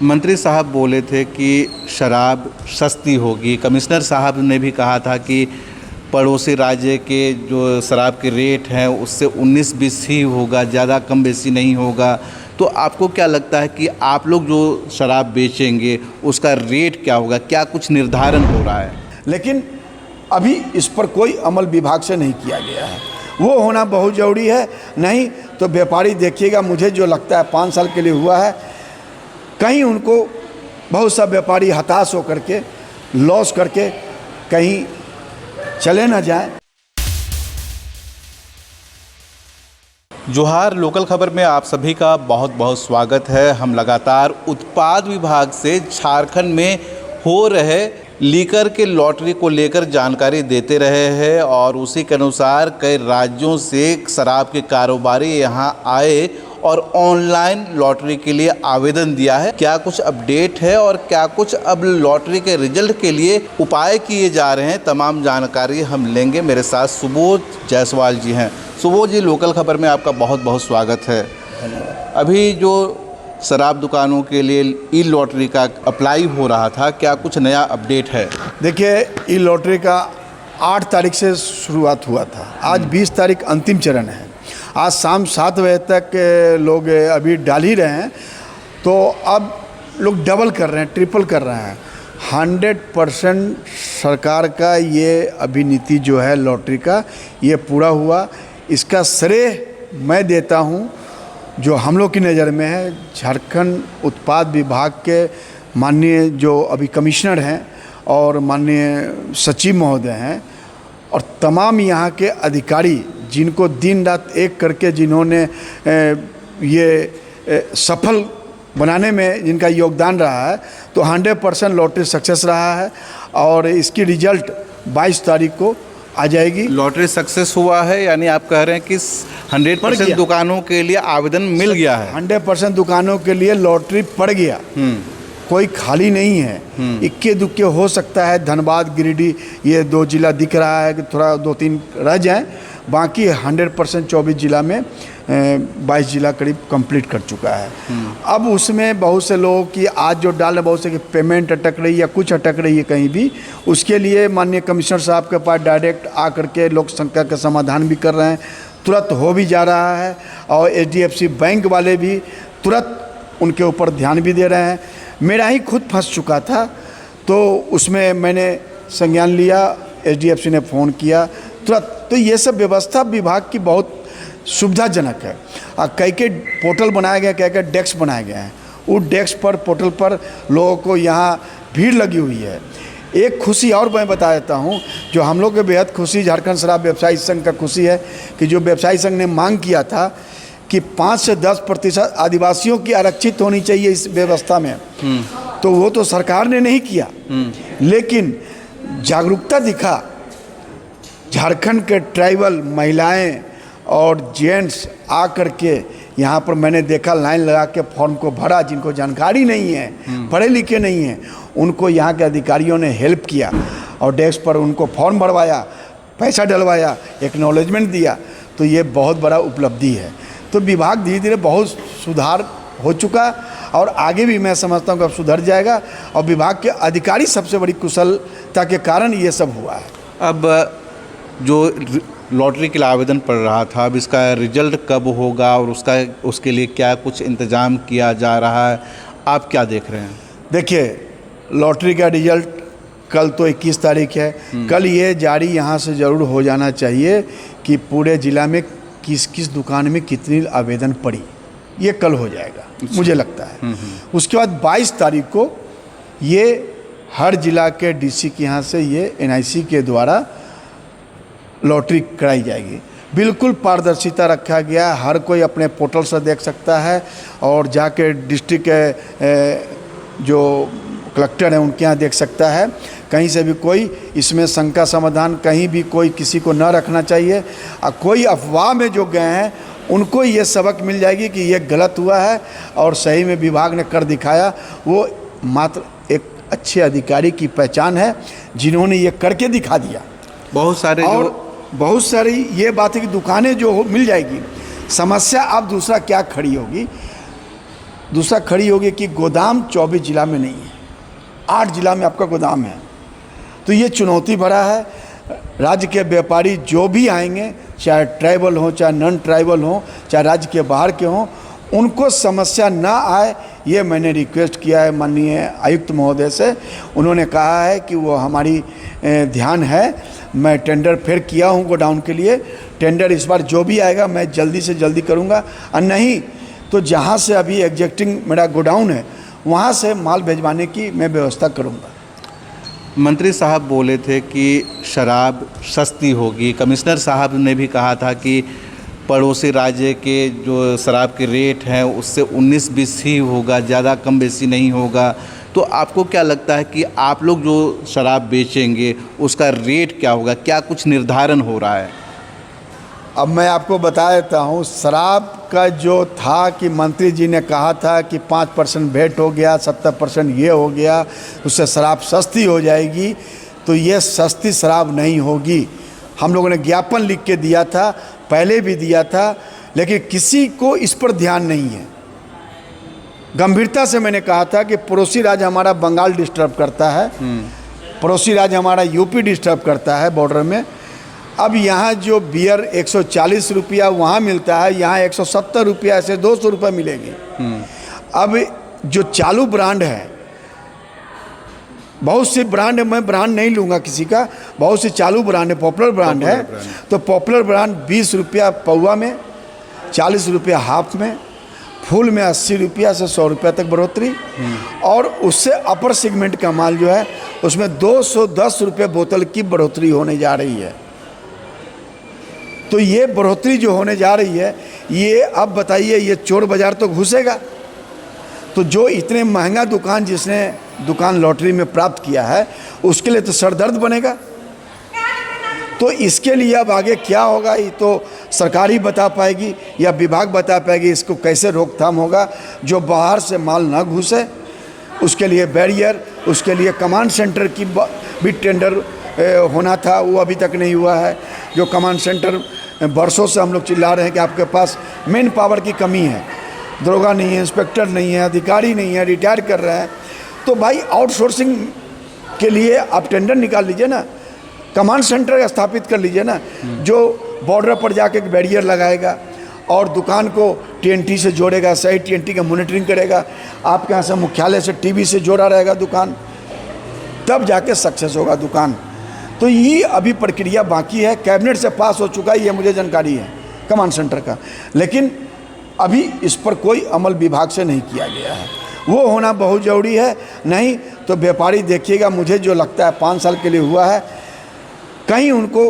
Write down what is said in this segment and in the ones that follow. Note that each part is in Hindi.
मंत्री साहब बोले थे कि शराब सस्ती होगी। कमिश्नर साहब ने भी कहा था कि पड़ोसी राज्य के जो शराब के रेट हैं उससे 19-20 ही होगा, ज़्यादा कम बेसी नहीं होगा। तो आपको क्या लगता है कि आप लोग जो शराब बेचेंगे उसका रेट क्या होगा? क्या कुछ निर्धारण हो रहा है? लेकिन अभी इस पर कोई अमल विभाग से नहीं किया गया है। वो होना बहुत ज़रूरी है, नहीं तो व्यापारी देखिएगा, मुझे जो लगता है 5 साल के लिए हुआ है, कहीं उनको बहुत सा व्यापारी हताश होकर के लॉस करके कहीं चले ना जाए। जोहार, लोकल खबर में आप सभी का बहुत बहुत स्वागत है। हम लगातार उत्पाद विभाग से झारखंड में हो रहे लीकर के लॉटरी को लेकर जानकारी देते रहे हैं और उसी के अनुसार कई राज्यों से शराब के कारोबारी यहां आए और ऑनलाइन लॉटरी के लिए आवेदन दिया है। क्या कुछ अपडेट है और क्या कुछ अब लॉटरी के रिजल्ट के लिए उपाय किए जा रहे हैं, तमाम जानकारी हम लेंगे। मेरे साथ सुबोध जायसवाल जी हैं। सुबोध जी, लोकल खबर में आपका बहुत बहुत स्वागत है। अभी जो शराब दुकानों के लिए ई लॉटरी का अप्लाई हो रहा था, क्या कुछ नया अपडेट है? देखिए, ई लॉटरी का 8 तारीख से शुरुआत हुआ था, आज 20 तारीख अंतिम चरण है। आज शाम 7 बजे तक लोग अभी डाल ही रहे हैं, तो अब लोग डबल कर रहे हैं, ट्रिपल कर रहे हैं। 100% सरकार का ये अभी नीति जो है लॉटरी का, ये पूरा हुआ। इसका श्रेय मैं देता हूँ जो हम लोग की नज़र में है, झारखंड उत्पाद विभाग के माननीय जो अभी कमिश्नर हैं और माननीय सचिव महोदय हैं और तमाम यहाँ के अधिकारी, जिनको दिन रात एक करके जिन्होंने ये सफल बनाने में जिनका योगदान रहा है, तो 100% लॉटरी सक्सेस रहा है और इसकी रिजल्ट 22 तारीख को आ जाएगी। लॉटरी सक्सेस हुआ है, यानी आप कह रहे हैं कि 100% दुकानों के लिए आवेदन मिल गया है। 100% दुकानों के लिए लॉटरी पड़ गया, कोई खाली नहीं है। इक्के दुक्के हो सकता है, धनबाद, गिरिडीह ये 2 जिला दिख रहा है कि थोड़ा 2-3 रह जाएं, बाकी 100% 24 जिला में 22 जिला करीब कंप्लीट कर चुका है। अब उसमें बहुत से लोगों की आज जो डाल, बहुत से की पेमेंट अटक रही है या कुछ अटक रही है कहीं भी, उसके लिए माननीय कमिश्नर साहब के पास डायरेक्ट आकर के लोक संख्या का समाधान भी कर रहे हैं, तुरंत हो भी जा रहा है। और HDFC बैंक वाले भी तुरंत उनके ऊपर ध्यान भी दे रहे हैं। मेरा ही खुद फंस चुका था, तो उसमें मैंने संज्ञान लिया, HDFC ने फ़ोन किया तुरंत। तो ये सब व्यवस्था विभाग की बहुत सुविधाजनक है। कई के पोर्टल बनाए गए, कई के डेस्क बनाए गए हैं। उस डेस्क पर, पोर्टल पर लोगों को यहाँ भीड़ लगी हुई है। एक खुशी और मैं बता देता हूँ, जो हम लोग के बेहद खुशी, झारखंड शराब व्यवसायी संघ का खुशी है कि जो व्यवसायी संघ ने मांग किया था कि 5 से 10% आदिवासियों की आरक्षित होनी चाहिए इस व्यवस्था में, तो वो तो सरकार ने नहीं किया, लेकिन जागरूकता दिखा। झारखंड के ट्राइबल महिलाएं और जेंट्स आ कर के यहाँ पर मैंने देखा, लाइन लगा के फॉर्म को भरा। जिनको जानकारी नहीं है, पढ़े लिखे नहीं हैं, उनको यहाँ के अधिकारियों ने हेल्प किया और डेस्क पर उनको फॉर्म भरवाया, पैसा डलवाया, एक्नॉलेजमेंट दिया। तो ये बहुत बड़ा उपलब्धि है। तो विभाग धीरे धीरे बहुत सुधार हो चुका और आगे भी मैं समझता हूँ कि अब सुधर जाएगा। और विभाग के अधिकारी सबसे बड़ी कुशलता के कारण ये सब हुआ है। अब जो लॉटरी के लिए आवेदन पड़ रहा था, अब इसका रिजल्ट कब होगा और उसके लिए क्या कुछ इंतज़ाम किया जा रहा है, आप क्या देख रहे हैं? देखिए, लॉटरी का रिजल्ट कल तो 21 तारीख है। कल ये जारी यहाँ से ज़रूर हो जाना चाहिए कि पूरे ज़िला में किस किस दुकान में कितनी आवेदन पड़ी, ये कल हो जाएगा मुझे लगता है। उसके बाद 22 तारीख को ये हर जिला के DC के यहाँ से ये NIC के द्वारा लॉटरी कराई जाएगी। बिल्कुल पारदर्शिता रखा गया है, हर कोई अपने पोर्टल से देख सकता है और जाके डिस्ट्रिक्ट के जो कलेक्टर हैं उनके यहाँ देख सकता है। कहीं से भी कोई इसमें शंका समाधान कहीं भी कोई किसी को न रखना चाहिए। और कोई अफवाह में जो गए हैं उनको ये सबक मिल जाएगी कि ये गलत हुआ है और सही में विभाग ने कर दिखाया। वो मात्र एक अच्छे अधिकारी की पहचान है जिन्होंने ये करके दिखा दिया। बहुत सारी ये बात है कि दुकानें जो मिल जाएगी, समस्या अब दूसरा क्या खड़ी होगी, दूसरा खड़ी होगी कि गोदाम 24 जिला में नहीं है, 8 जिला में आपका गोदाम है। तो ये चुनौती भरा है। राज्य के व्यापारी जो भी आएंगे, चाहे ट्राइबल हो, चाहे नॉन ट्राइबल हो, चाहे राज्य के बाहर के हों, उनको समस्या ना आए, ये मैंने रिक्वेस्ट किया है माननीय आयुक्त महोदय से। उन्होंने कहा है कि वो हमारी ध्यान है। मैं टेंडर फिर किया हूँ गोडाउन के लिए। टेंडर इस बार जो भी आएगा मैं जल्दी से जल्दी करूँगा, और नहीं तो जहाँ से अभी एग्जैक्टिंग मेरा गोडाउन है वहाँ से माल भिजवाने की मैं व्यवस्था करूँगा। मंत्री साहब बोले थे कि शराब सस्ती होगी। कमिश्नर साहब ने भी कहा था कि पड़ोसी राज्य के जो शराब के रेट हैं उससे 19-20 ही होगा, ज़्यादा कम बेसी नहीं होगा। तो आपको क्या लगता है कि आप लोग जो शराब बेचेंगे उसका रेट क्या होगा? क्या कुछ निर्धारण हो रहा है? अब मैं आपको बता देता हूँ, शराब का जो था कि मंत्री जी ने कहा था कि 5% वैट हो गया, 70% ये हो गया, उससे शराब सस्ती हो जाएगी। तो ये सस्ती शराब नहीं होगी। हम लोगों ने ज्ञापन लिख के दिया था, पहले भी दिया था, लेकिन किसी को इस पर ध्यान नहीं है। गंभीरता से मैंने कहा था कि पड़ोसी राज्य हमारा बंगाल डिस्टर्ब करता है, पड़ोसी राज्य हमारा यूपी डिस्टर्ब करता है बॉर्डर में। अब यहाँ जो बियर 140 रुपया वहाँ मिलता है, यहाँ 170 रुपया, ऐसे 200 रुपये मिलेगी। अब जो चालू ब्रांड है, बहुत सी ब्रांड है, मैं ब्रांड नहीं लूँगा किसी का, बहुत सी चालू ब्रांड है, पॉपुलर ब्रांड है। तो पॉपुलर ब्रांड 20 रुपया पौवा में, 40 रुपया हाफ में, फुल में 80 रुपया से 100 रुपया तक बढ़ोतरी। और उससे अपर सेगमेंट का माल जो है उसमें 210 रुपये बोतल की बढ़ोतरी होने जा रही है। तो ये बढ़ोतरी जो होने जा रही है, ये अब बताइए, ये चोर बाज़ार तो घुसेगा। तो जो इतने महंगा दुकान, जिसने दुकान लॉटरी में प्राप्त किया है, उसके लिए तो सरदर्द बनेगा। तो इसके लिए अब आगे क्या होगा ये तो सरकार ही बता पाएगी या विभाग बता पाएगी इसको कैसे रोकथाम होगा। जो बाहर से माल ना घुसे उसके लिए बैरियर, उसके लिए कमांड सेंटर की भी टेंडर होना था, वो अभी तक नहीं हुआ है। जो कमांड सेंटर बरसों से हम लोग चिल्ला रहे हैं कि आपके पास मेन पावर की कमी है, दरोगा नहीं है, इंस्पेक्टर नहीं है, अधिकारी नहीं है, रिटायर कर रहे हैं। तो भाई आउटसोर्सिंग के लिए आप टेंडर निकाल लीजिए ना, कमांड सेंटर स्थापित कर लीजिए ना, जो बॉर्डर पर जाके बैरियर लगाएगा और दुकान को टीएनटी से जोड़ेगा, सही टीएनटी का मॉनिटरिंग करेगा। आपके यहाँ से मुख्यालय से टीवी से जोड़ा रहेगा दुकान, तब जाके सक्सेस होगा दुकान। तो ये अभी प्रक्रिया बाकी है, कैबिनेट से पास हो चुका है, ये मुझे जानकारी है कमांड सेंटर का, लेकिन अभी इस पर कोई अमल विभाग से नहीं किया गया है। वो होना बहुत ज़रूरी है, नहीं तो व्यापारी देखिएगा, मुझे जो लगता है 5 साल के लिए हुआ है, कहीं उनको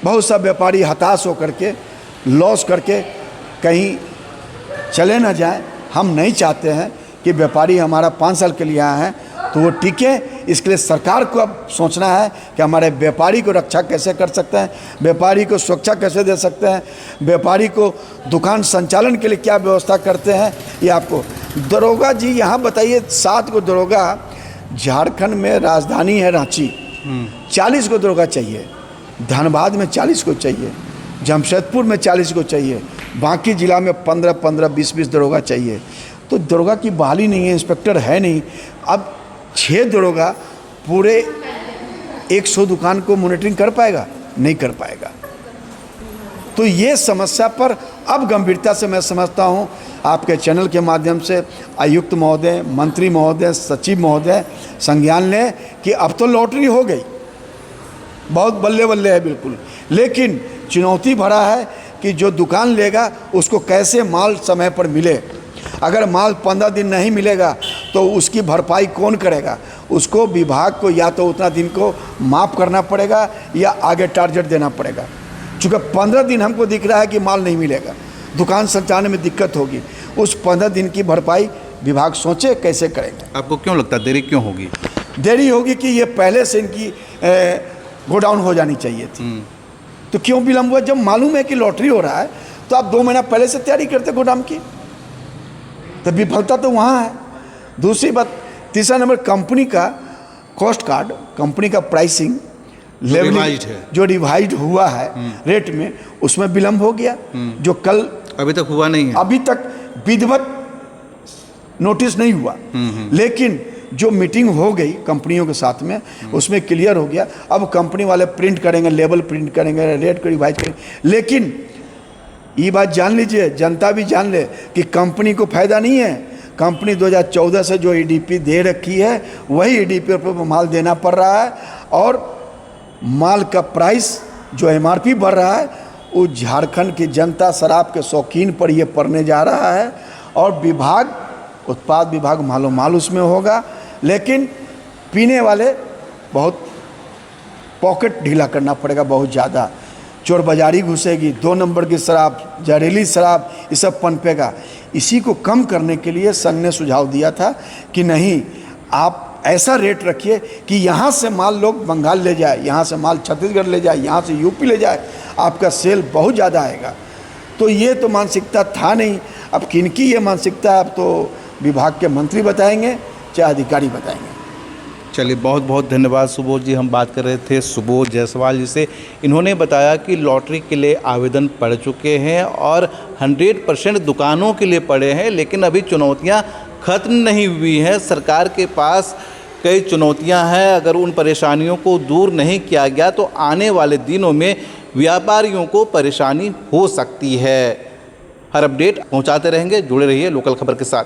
बहुत सा व्यापारी हताश होकर के, लॉस करके कहीं चले ना जाए। हम नहीं चाहते हैं कि व्यापारी हमारा 5 साल के लिए आए हैं तो वो टिके। इसके लिए सरकार को अब सोचना है कि हमारे व्यापारी को रक्षा कैसे कर सकते हैं, व्यापारी को सुरक्षा कैसे दे सकते हैं, व्यापारी को दुकान संचालन के लिए क्या व्यवस्था करते हैं। ये आपको दरोगा जी यहाँ बताइए, 7 को दरोगा, झारखंड में राजधानी है रांची, 40 को दरोगा चाहिए, धनबाद में 40 को चाहिए, जमशेदपुर में 40 को चाहिए, बाकी ज़िला में 15-15, 20-20 दरोगा चाहिए। तो दरोगा की बहाली नहीं है, इंस्पेक्टर है नहीं। अब 6 दरोगा पूरे 100 दुकान को मॉनिटरिंग कर पाएगा? नहीं कर पाएगा। तो ये समस्या पर अब गंभीरता से मैं समझता हूँ आपके चैनल के माध्यम से आयुक्त महोदय, मंत्री महोदय, सचिव महोदय संज्ञान लें कि अब तो लॉटरी हो गई, बहुत बल्ले बल्ले है बिल्कुल, लेकिन चुनौती भरा है कि जो दुकान लेगा उसको कैसे माल समय पर मिले। अगर माल 15 दिन नहीं मिलेगा तो उसकी भरपाई कौन करेगा? उसको विभाग को या तो उतना दिन को माफ़ करना पड़ेगा या आगे टारगेट देना पड़ेगा। चूँकि 15 दिन हमको दिख रहा है कि माल नहीं मिलेगा, दुकान संचालन में दिक्कत होगी, उस 15 दिन की भरपाई विभाग सोचे कैसे करेगा। आपको क्यों लगता है देरी क्यों होगी? देरी होगी कि ये पहले से इनकी गोडाउन हो जानी चाहिए थी। तो क्यों विलम्ब हुआ? जब मालूम है कि लॉटरी हो रहा है तो आप 2 महीना पहले से तैयारी करते गोदाम की। तो विफलता तो वहाँ है। दूसरी बात, तीसरा नंबर, कंपनी का कॉस्ट कार्ड, कंपनी का प्राइसिंग जो रिवाइज हुआ है रेट में, उसमें विलम्ब हो गया, जो कल अभी तक हुआ नहीं है। अभी तक विधिवत नोटिस नहीं हुआ। लेकिन जो मीटिंग हो गई कंपनियों के साथ में, उसमें क्लियर हो गया। अब कंपनी वाले प्रिंट करेंगे, लेबल प्रिंट करेंगे, रेट को रिवाइज करेंगे। लेकिन ये बात जान लीजिए, जनता भी जान ले कि कंपनी को फायदा नहीं है। कंपनी 2014 से जो ईडीपी दे रखी है वही ईडीपी पर माल देना पड़ रहा है, और माल का प्राइस जो एमआरपी बढ़ रहा है वो झारखंड की जनता शराब के शौकीन पर ये पड़ने जा रहा है। और विभाग, उत्पाद विभाग मालो माल उसमें होगा, लेकिन पीने वाले बहुत पॉकेट ढीला करना पड़ेगा, बहुत ज़्यादा चोर बाजारी घुसेगी, 2 नंबर की शराब, जहरीली शराब, ये सब पनपेगा। इसी को कम करने के लिए संघ ने सुझाव दिया था कि नहीं, आप ऐसा रेट रखिए कि यहाँ से माल लोग बंगाल ले जाए, यहाँ से माल छत्तीसगढ़ ले जाए, यहाँ से यूपी ले जाए, आपका सेल बहुत ज़्यादा आएगा। तो ये तो मानसिकता था नहीं। अब किनकी ये मानसिकता है, अब तो विभाग के मंत्री बताएंगे चाहे अधिकारी बताएंगे। चलिए, बहुत बहुत धन्यवाद सुबोध जी। हम बात कर रहे थे सुबोध जायसवाल जी से। इन्होंने बताया कि लॉटरी के लिए आवेदन पड़ चुके हैं और 100% दुकानों के लिए पड़े हैं, लेकिन अभी चुनौतियां ख़त्म नहीं हुई हैं। सरकार के पास कई चुनौतियां हैं। अगर उन परेशानियों को दूर नहीं किया गया तो आने वाले दिनों में व्यापारियों को परेशानी हो सकती है। हर अपडेट पहुंचाते रहेंगे, जुड़े रहिए लोकल खबर के साथ।